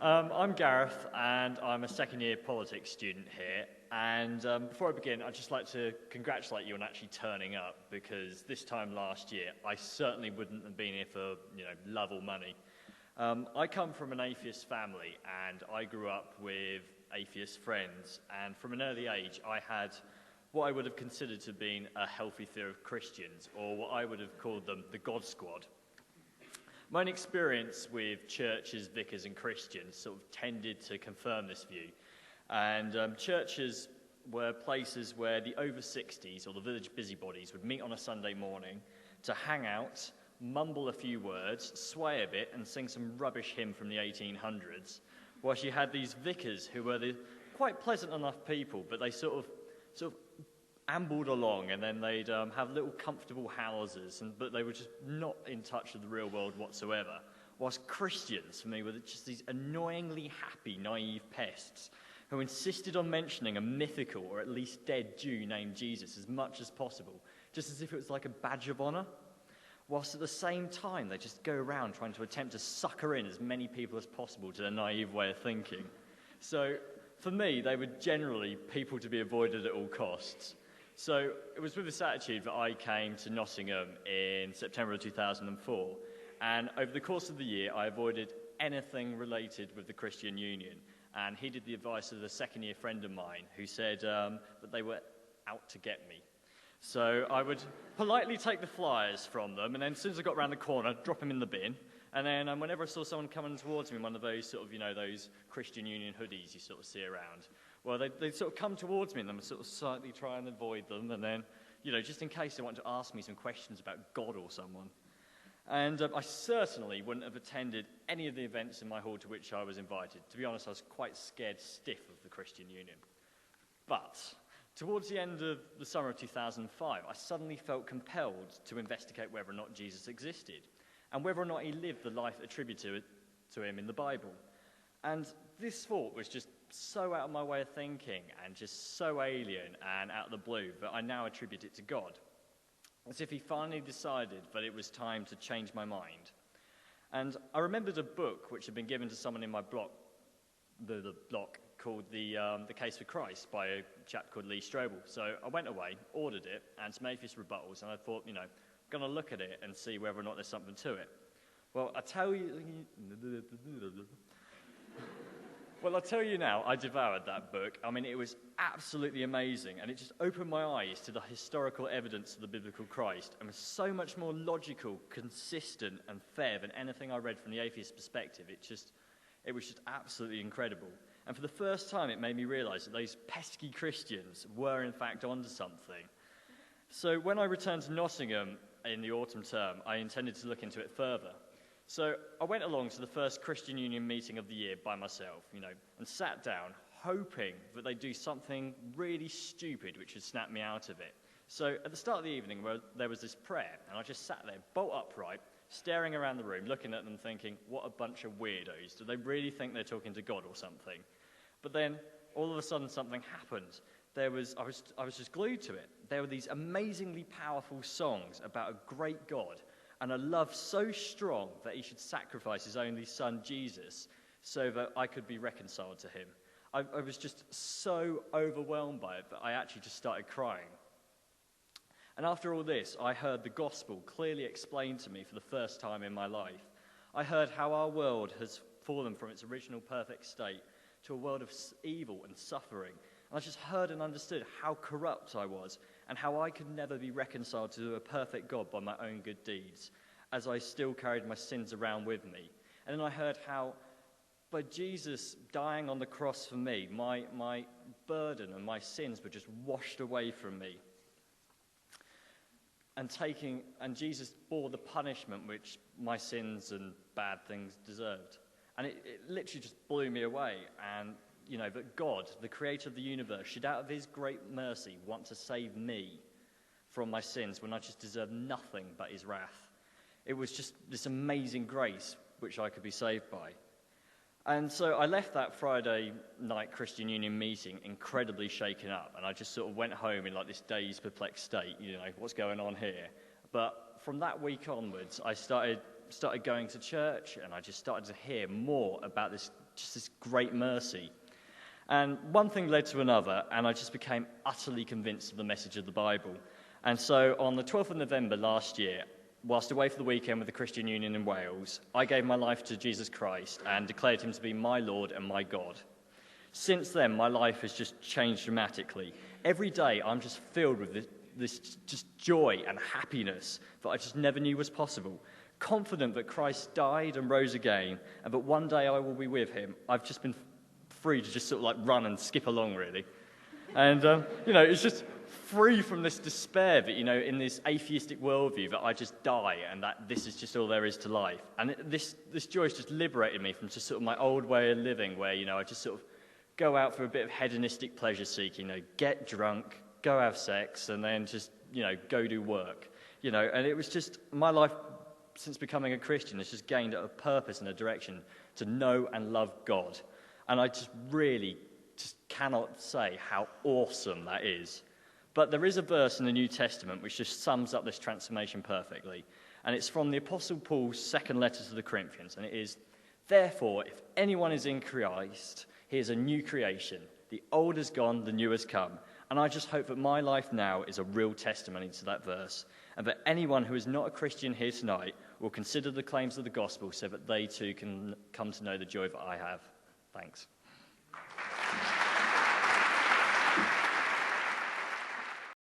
I'm Gareth, and I'm a second-year politics student here. And before I begin, I'd just like to congratulate you on actually turning up, because this time last year, I certainly wouldn't have been here for, love or money. I come from an atheist family, and I grew up with atheist friends. And from an early age, I had what I would have considered to be a healthy fear of Christians, or what I would have called them the God Squad. My own experience with churches, vicars and Christians sort of tended to confirm this view. And churches were places where the over 60s or the village busybodies would meet on a Sunday morning to hang out, mumble a few words, sway a bit and sing some rubbish hymn from the 1800s, whilst you had these vicars who were the quite pleasant enough people, but they sort of ambled along, and then they'd have little comfortable houses, but they were just not in touch with the real world whatsoever. Whilst Christians, for me, were just these annoyingly happy, naive pests who insisted on mentioning a mythical or at least dead Jew named Jesus as much as possible, just as if it was like a badge of honor. Whilst at the same time, they just go around trying to attempt to sucker in as many people as possible to their naive way of thinking. So, for me, they were generally people to be avoided at all costs. So it was with this attitude that I came to Nottingham in September of 2004, and over the course of the year I avoided anything related with the Christian Union, and heeded the advice of a second-year friend of mine who said that they were out to get me. So I would politely take the flyers from them, and then as soon as I got around the corner, drop them in the bin, and then whenever I saw someone coming towards me in one of those sort of, those Christian Union hoodies you sort of see around, well, they'd sort of come towards me and then sort of slightly try and avoid them, and then, just in case they wanted to ask me some questions about God or someone. And I certainly wouldn't have attended any of the events in my hall to which I was invited. To be honest, I was quite scared stiff of the Christian Union. But towards the end of the summer of 2005, I suddenly felt compelled to investigate whether or not Jesus existed, and whether or not he lived the life attributed to him in the Bible. And this thought was just so out of my way of thinking and just so alien and out of the blue that I now attribute it to God, as if he finally decided that it was time to change my mind. And I remembered a book which had been given to someone in my block, the block, called The Case for Christ by a chap called Lee Strobel. So I went away, ordered it, and some atheist rebuttals, and I thought, I'm going to look at it and see whether or not there's something to it. Well, I tell you now, I devoured that book. I mean, it was absolutely amazing, and it just opened my eyes to the historical evidence of the biblical Christ, and was so much more logical, consistent, and fair than anything I read from the atheist perspective. It was just absolutely incredible. And for the first time, it made me realize that those pesky Christians were, in fact, onto something. So when I returned to Nottingham in the autumn term, I intended to look into it further. So I went along to the first Christian Union meeting of the year by myself, and sat down, hoping that they'd do something really stupid which would snap me out of it. So at the start of the evening, there was this prayer, and I just sat there, bolt upright, staring around the room, looking at them thinking, what a bunch of weirdos. Do they really think they're talking to God or something? But then, all of a sudden, something happened. I was just glued to it. There were these amazingly powerful songs about a great God, and a love so strong that he should sacrifice his only son, Jesus, so that I could be reconciled to him. I was just so overwhelmed by it that I actually just started crying. And after all this, I heard the gospel clearly explained to me for the first time in my life. I heard how our world has fallen from its original perfect state to a world of evil and suffering. And I just heard and understood how corrupt I was, and how I could never be reconciled to a perfect God by my own good deeds, as I still carried my sins around with me. And then I heard how, by Jesus dying on the cross for me, my burden and my sins were just washed away from me. And Jesus bore the punishment which my sins and bad things deserved. And it literally just blew me away. And that God, the creator of the universe, should out of his great mercy want to save me from my sins when I just deserve nothing but his wrath. It was just this amazing grace which I could be saved by. And so I left that Friday night Christian Union meeting incredibly shaken up, and I just sort of went home in like this dazed, perplexed state, what's going on here? But from that week onwards, I started going to church, and I just started to hear more about this just this great mercy. And one thing led to another, and I just became utterly convinced of the message of the Bible. And so on the 12th of November last year, whilst away for the weekend with the Christian Union in Wales, I gave my life to Jesus Christ and declared him to be my Lord and my God. Since then, my life has just changed dramatically. Every day, I'm just filled with this just joy and happiness that I just never knew was possible. Confident that Christ died and rose again, and that one day I will be with him. I've just been free to just sort of like run and skip along, really. And, it's just free from this despair that, in this atheistic worldview that I just die and that this is just all there is to life. And this joy has just liberated me from just sort of my old way of living where, I just sort of go out for a bit of hedonistic pleasure seeking, get drunk, go have sex, and then just, go do work. And it was just, my life since becoming a Christian has just gained a purpose and a direction to know and love God. And I just really just cannot say how awesome that is. But there is a verse in the New Testament which just sums up this transformation perfectly. And it's from the Apostle Paul's second letter to the Corinthians. And it is, "Therefore, if anyone is in Christ, he is a new creation. The old is gone, the new has come." And I just hope that my life now is a real testimony to that verse. And that anyone who is not a Christian here tonight will consider the claims of the gospel so that they too can come to know the joy that I have. Thanks.